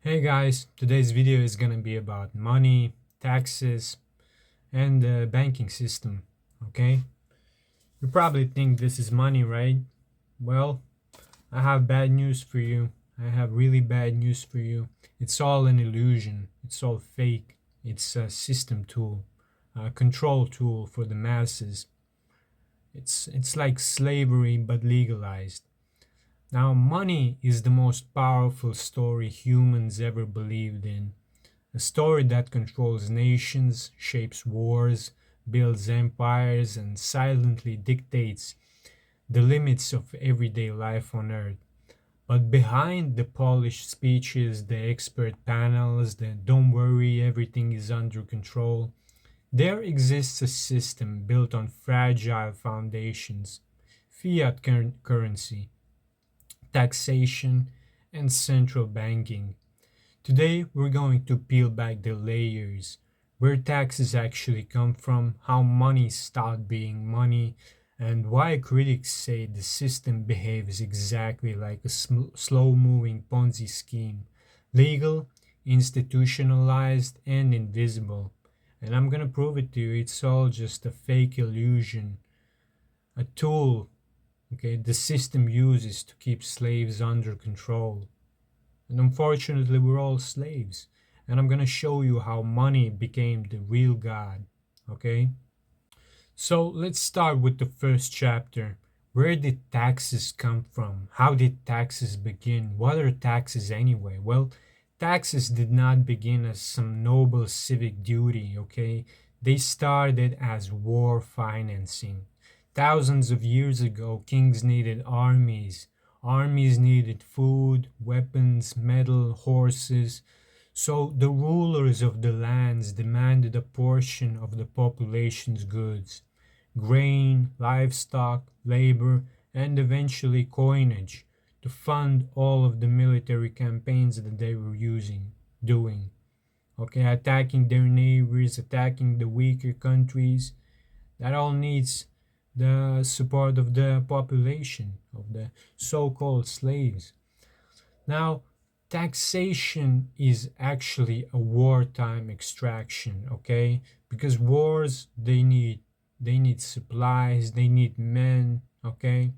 Hey guys, today's video is gonna be about money, taxes, and the banking system. Okay? You probably think this is money, right? Well, I have bad news for you. I have really bad news for you. It's all an illusion. It's all fake. It's a system tool, a control tool for the masses. It's like slavery but legalized. Now, money is the most powerful story humans ever believed in. A story that controls nations, shapes wars, builds empires, and silently dictates the limits of everyday life on Earth. But behind the polished speeches, the expert panels, the don't worry, everything is under control, there exists a system built on fragile foundations: fiat currency, taxation, and central banking. Today, we're going to peel back the layers: where taxes actually come from, how money stopped being money, and why critics say the system behaves exactly like a slow moving Ponzi scheme: legal, institutionalized, and invisible. And I'm gonna prove it to you, it's all just a fake illusion, a tool, okay, the system uses to keep slaves under control. And unfortunately, we're all slaves. And I'm going to show you how money became the real God. Okay? So let's start with the first chapter. Where did taxes come from? How did taxes begin? What are taxes anyway? Well, taxes did not begin as some noble civic duty, okay? They started as war financing. Thousands of years ago, kings needed armies. Armies needed food, weapons, metal, horses. So the rulers of the lands demanded a portion of the population's goods: grain, livestock, labor, and eventually coinage, to fund all of the military campaigns that they were doing. Okay, attacking their neighbors, attacking the weaker countries. That all needs the support of the population, of the so-called slaves. Now, taxation is actually a wartime extraction, okay? Because wars, they need supplies, they need men, okay?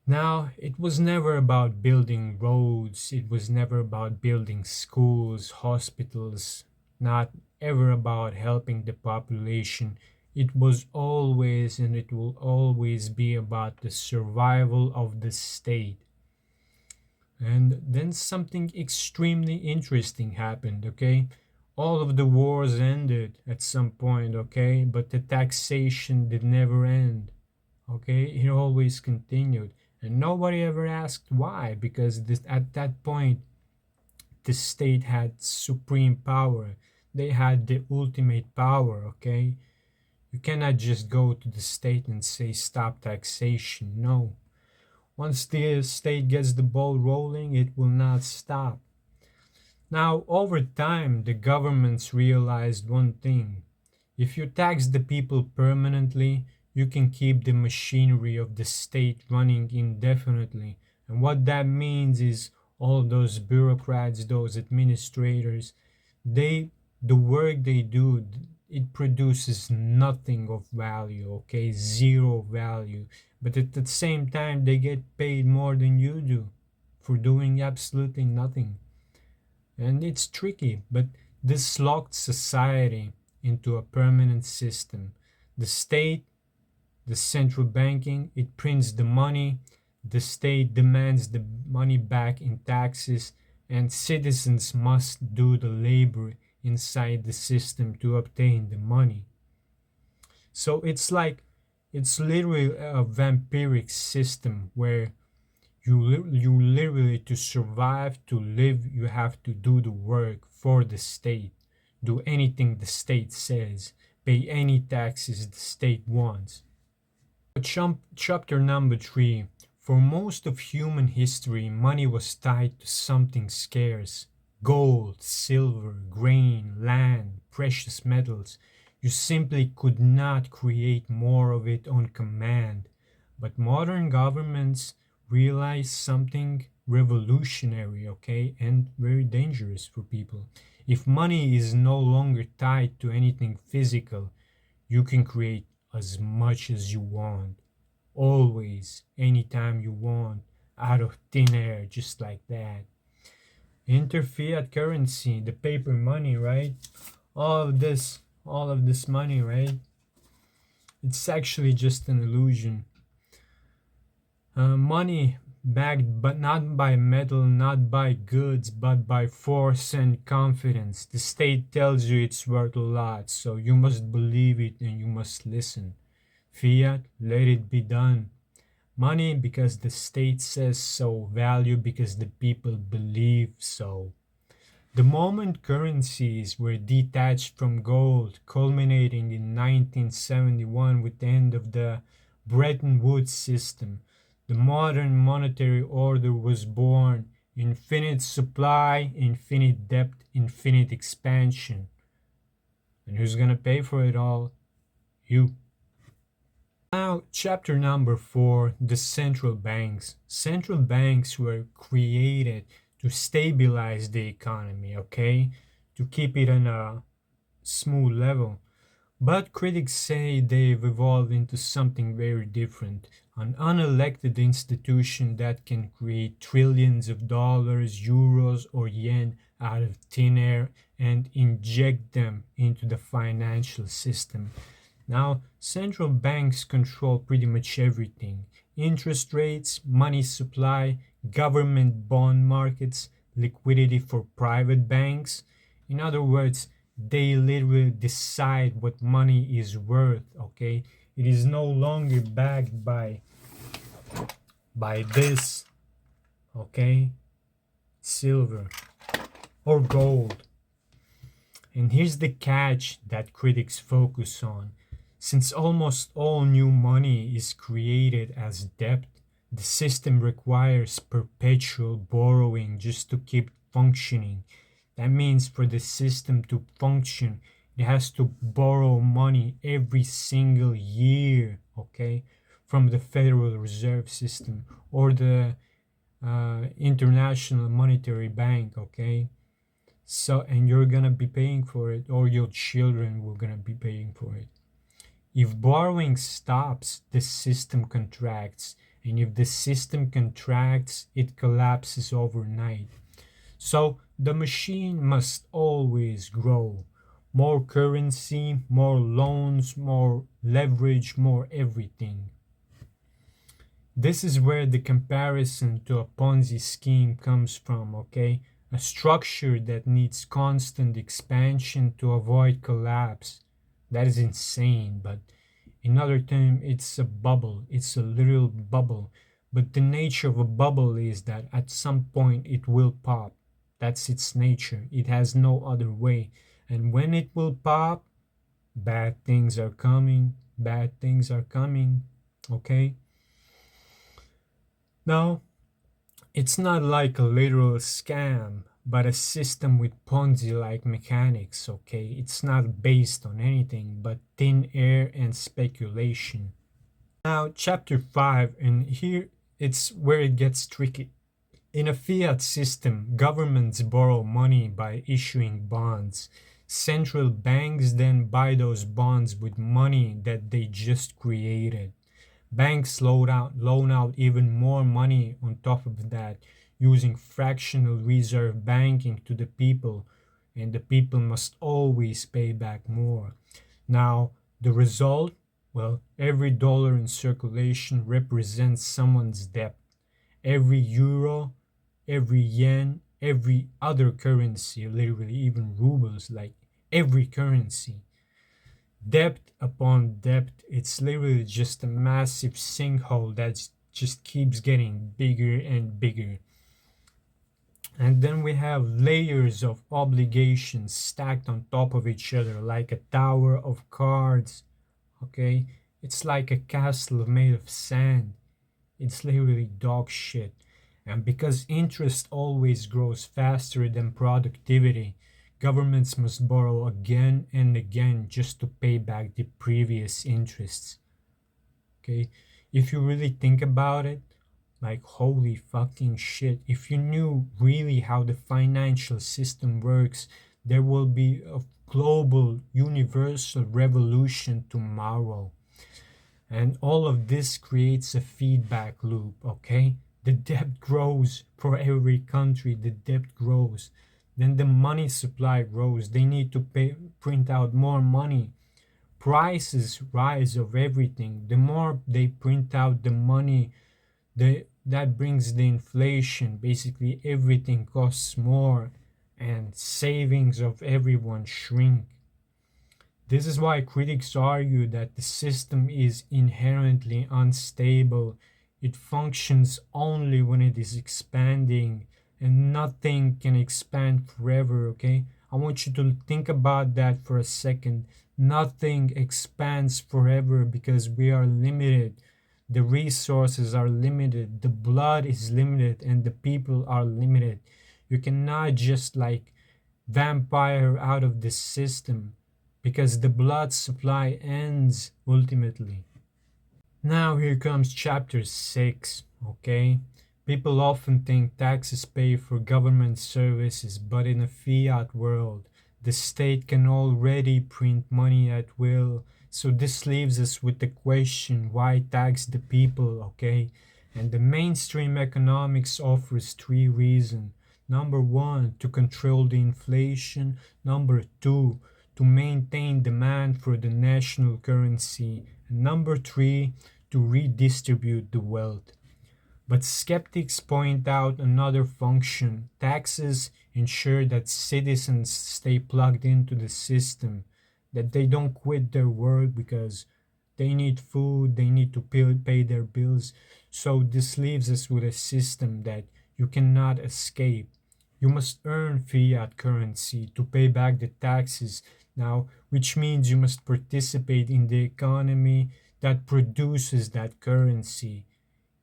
Now, it was never about building roads, it was never about building schools, hospitals, not ever about helping the population. It was always and it will always be about the survival of the state. And then something extremely interesting happened, okay? All of the wars ended at some point, okay? But the taxation did never end, okay? It always continued. And nobody ever asked why, because at that point, the state had supreme power. They had the ultimate power, okay? You cannot just go to the state and say stop taxation. No. Once the state gets the ball rolling, it will not stop. Now, over time, the governments realized one thing: if you tax the people permanently, you can keep the machinery of the state running indefinitely. And what that means is all those bureaucrats, those administrators, they the work they do, it produces nothing of value, okay? Zero value. But at the same time, they get paid more than you do for doing absolutely nothing. And it's tricky, but this locked society into a permanent system. The state, the central banking, it prints the money, the state demands the money back in taxes, and citizens must do the labor inside the system to obtain the money. So it's literally a vampiric system where you literally, to survive, to live, you have to do the work for the state. Do anything the state says. Pay any taxes the state wants. Chapter number 3. For most of human history, money was tied to something scarce: gold, silver, grain, land, precious metals. You simply could not create more of it on command. But modern governments realized something. revolutionary, okay, and very dangerous for people. If money is no longer tied to anything physical, you can create as much as you want, always, anytime you want, out of thin air, just like that. Enter fiat currency, the paper money, right? All of this money, right? It's actually just an illusion. Money backed, but not by metal, not by goods, but by force and confidence. The state tells you it's worth a lot, so you must believe it and you must listen. Fiat, let it be done. Money because the state says so. Value because the people believe so. The moment currencies were detached from gold, culminating in 1971 with the end of the Bretton Woods system, the modern monetary order was born. Infinite supply, infinite debt, infinite expansion. And who's gonna pay for it all? You. Now, chapter number 4, the central banks. Central banks were created to stabilize the economy, okay? To keep it on a smooth level. But critics say they've evolved into something very different. An unelected institution that can create trillions of dollars, euros, or yen out of thin air and inject them into the financial system. Now, central banks control pretty much everything: interest rates, money supply, government bond markets, liquidity for private banks. In other words, they literally decide what money is worth, okay? It is no longer backed by this, okay? Silver or gold. And here's the catch that critics focus on. Since almost all new money is created as debt, the system requires perpetual borrowing just to keep functioning. That means for the system to function, it has to borrow money every single year, okay, from the Federal Reserve System or the International Monetary Bank, okay? So, and you're gonna be paying for it, or your children will gonna be paying for it. If borrowing stops, the system contracts, and if the system contracts, it collapses overnight. So the machine must always grow. More currency, more loans, more leverage, more everything. This is where the comparison to a Ponzi scheme comes from, okay? A structure that needs constant expansion to avoid collapse. That is insane, but in other terms, it's a bubble. It's a literal bubble. But the nature of a bubble is that at some point it will pop. That's its nature. It has no other way. And when it will pop, bad things are coming. Bad things are coming. Okay? Now, it's not like a literal scam, but a system with Ponzi-like mechanics, okay? It's not based on anything but thin air and speculation. Now, chapter 5, and here it's where it gets tricky. In a fiat system, governments borrow money by issuing bonds. Central banks then buy those bonds with money that they just created. Banks loan out even more money on top of that, using fractional reserve banking to the people, and the people must always pay back more. Now, the result? Well, every dollar in circulation represents someone's debt. Every euro, every yen, every other currency, literally even rubles, like every currency. Debt upon debt, it's literally just a massive sinkhole that just keeps getting bigger and bigger. And then we have layers of obligations stacked on top of each other like a tower of cards. Okay, it's like a castle made of sand. It's literally dog shit. And because interest always grows faster than productivity, governments must borrow again and again just to pay back the previous interests. Okay, if you really think about it, Like, holy fucking shit. If you knew really how the financial system works, there will be a global, universal revolution tomorrow. And all of this creates a feedback loop, okay? The debt grows for every country, the debt grows. Then the money supply grows. They need to print out more money. Prices rise of everything. The more they print out the money, that brings the inflation. Basically, everything costs more, and savings of everyone shrink. This is why critics argue that the system is inherently unstable. It functions only when it is expanding, and nothing can expand forever, okay? I want you to think about that for a second. Nothing expands forever because we are limited. The resources are limited, the blood is limited, and the people are limited. You cannot just like vampire out of this system because the blood supply ends ultimately. Now here comes chapter 6, okay? People often think taxes pay for government services, but in a fiat world, the state can already print money at will. So this leaves us with the question, why tax the people, okay? And the mainstream economics offers three reasons. Number one, to control the inflation. Number two, to maintain demand for the national currency. And number three, to redistribute the wealth. But skeptics point out another function. Taxes ensure that citizens stay plugged into the system, that they don't quit their work because they need food, they need to pay their bills. So this leaves us with a system that you cannot escape. You must earn fiat currency to pay back the taxes now, which means you must participate in the economy that produces that currency.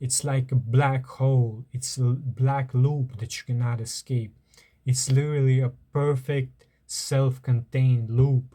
It's like a black hole. It's a black loop that you cannot escape. It's literally a perfect self-contained loop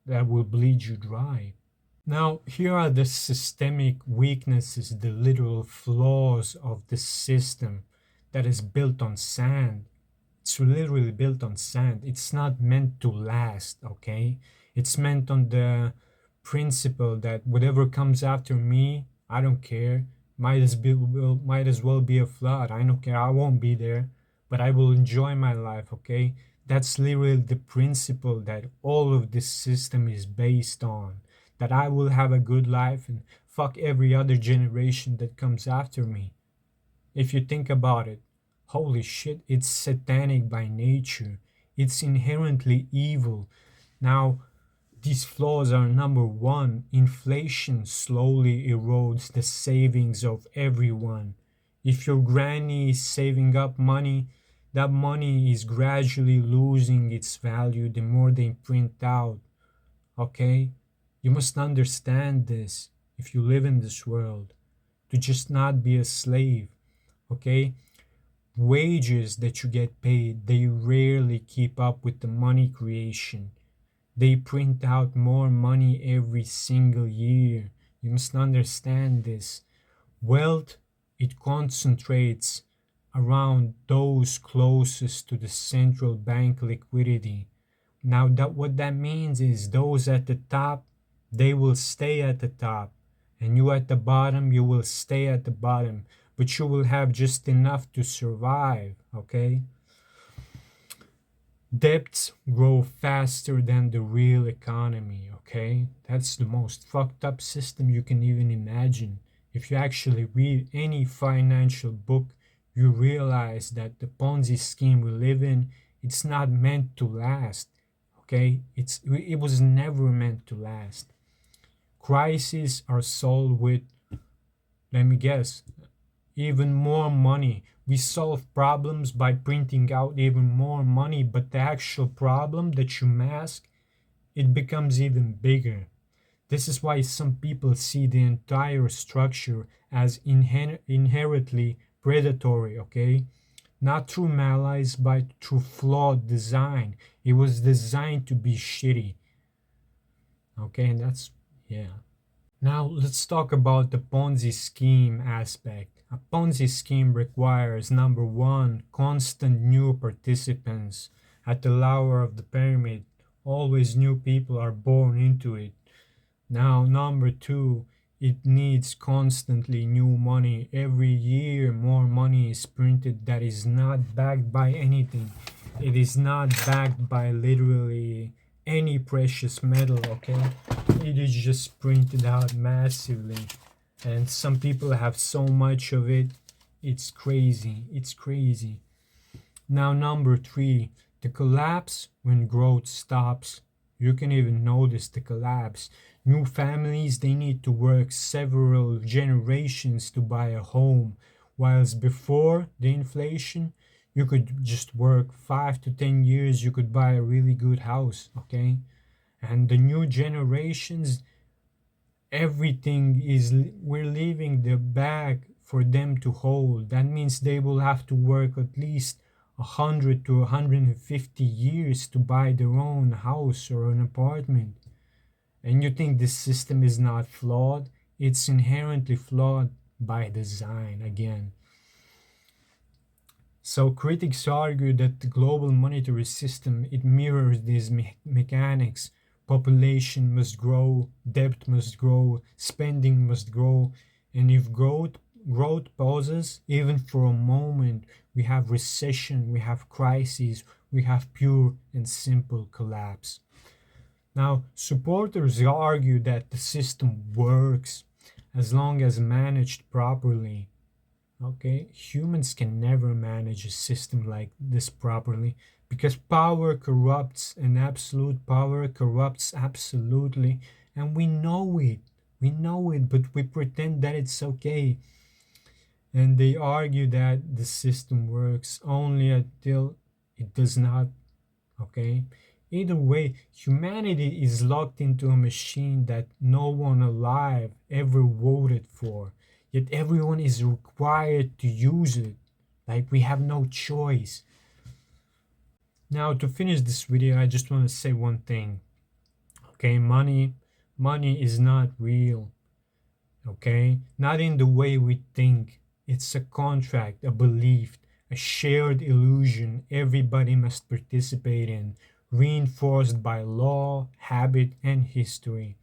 that will bleed you dry. Now, here are the systemic weaknesses, the literal flaws of the system that is built on sand. It's literally built on sand. It's not meant to last, okay? It's meant on the principle that whatever comes after me, I don't care. Might as well be a flood. I don't care. I won't be there, but I will enjoy my life, okay? That's literally the principle that all of this system is based on. That I will have a good life and fuck every other generation that comes after me. If you think about it, holy shit, it's satanic by nature. It's inherently evil. Now, these flaws are number one, inflation slowly erodes the savings of everyone. If your granny is saving up money, that money is gradually losing its value the more they print out. Okay? You must understand this if you live in this world, to just not be a slave. Okay? Wages that you get paid, they rarely keep up with the money creation. They print out more money every single year. You must understand this. Wealth, it concentrates around those closest to the central bank liquidity. Now that what that means is those at the top, they will stay at the top. And you at the bottom, you will stay at the bottom. But you will have just enough to survive, okay? Debts grow faster than the real economy, okay? That's the most fucked up system you can even imagine. If you actually read any financial book, you realize that the Ponzi scheme we live in, it's not meant to last, okay? It was never meant to last. Crises are solved with, let me guess, even more money. We solve problems by printing out even more money, but the actual problem that you mask, it becomes even bigger. This is why some people see the entire structure as inherently predatory, okay? Not through malice, but through flawed design. It was designed to be shitty, okay? And that's, yeah. Now let's talk about the Ponzi scheme aspect. A Ponzi scheme requires number one, constant new participants. At the lower of the pyramid, always new people are born into it. Now, number two, it needs constantly new money. Every year, more money is printed that is not backed by anything. It is not backed by literally any precious metal, okay? It is just printed out massively. And some people have so much of it. It's crazy. It's crazy. Now, number three, the collapse when growth stops. You can even notice the collapse. New families, they need to work several generations to buy a home, whilst before the inflation, you could just work 5 to 10 years, you could buy a really good house, okay? And the new generations, everything is, we're leaving the bag for them to hold. That means they will have to work at least 100 to 150 years to buy their own house or an apartment. And you think this system is not flawed? It's inherently flawed by design again. So critics argue that the global monetary system, it mirrors these mechanics. Population must grow, debt must grow, spending must grow, and if growth pauses even for a moment, we have recession, we have crises, we have pure and simple collapse. Now, supporters argue that the system works as long as managed properly. Okay, humans can never manage a system like this properly because power corrupts and absolute power corrupts absolutely, and we know it. We know it, but we pretend that it's okay. And they argue that the system works only until it does not. Okay, either way, humanity is locked into a machine that no one alive ever voted for, yet everyone is required to use it, like we have no choice. Now, to finish this video, I just want to say one thing. Okay, money is not real. Okay, not in the way we think. It's a contract, a belief, a shared illusion everybody must participate in, reinforced by law, habit, and history.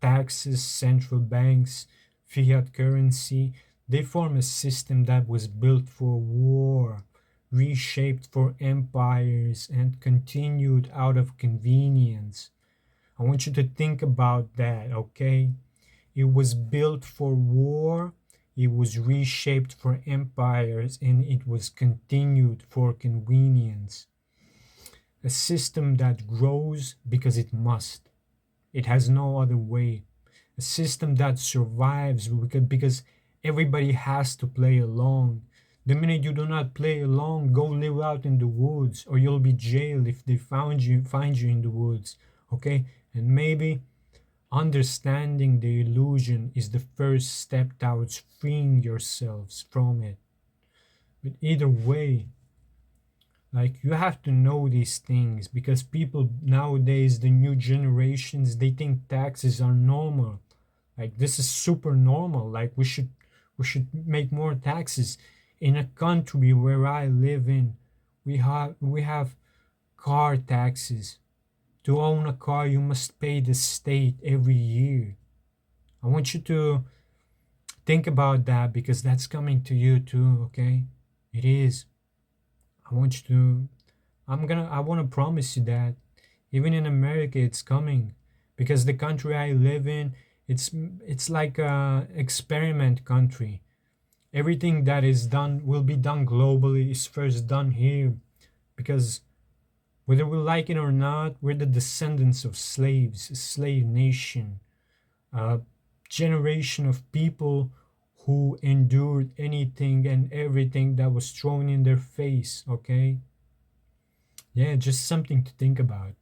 Taxes, central banks, fiat currency, they form a system that was built for war, reshaped for empires, and continued out of convenience. I want you to think about that, okay? It was built for war, it was reshaped for empires, and it was continued for convenience. A system that grows because it must. It has no other way. A system that survives because everybody has to play along. The minute you do not play along, go live out in the woods, or you'll be jailed if they find you in the woods. Okay? And maybe understanding the illusion is the first step towards freeing yourselves from it. But either way, like you have to know these things because people nowadays, the new generations, they think taxes are normal. Like this is super normal. Like we should make more taxes. In a country where I live in, we have car taxes. To own a car, you must pay the state every year. I want you to think about that because that's coming to you too, okay? It is. I want you to I want to promise you that even in America it's coming because the country I live in, it's like a experiment country. Everything that is done will be done globally is first done here because whether we like it or not, we're the descendants of slaves, a slave nation, a generation of people who endured anything and everything that was thrown in their face, okay? Yeah, just something to think about.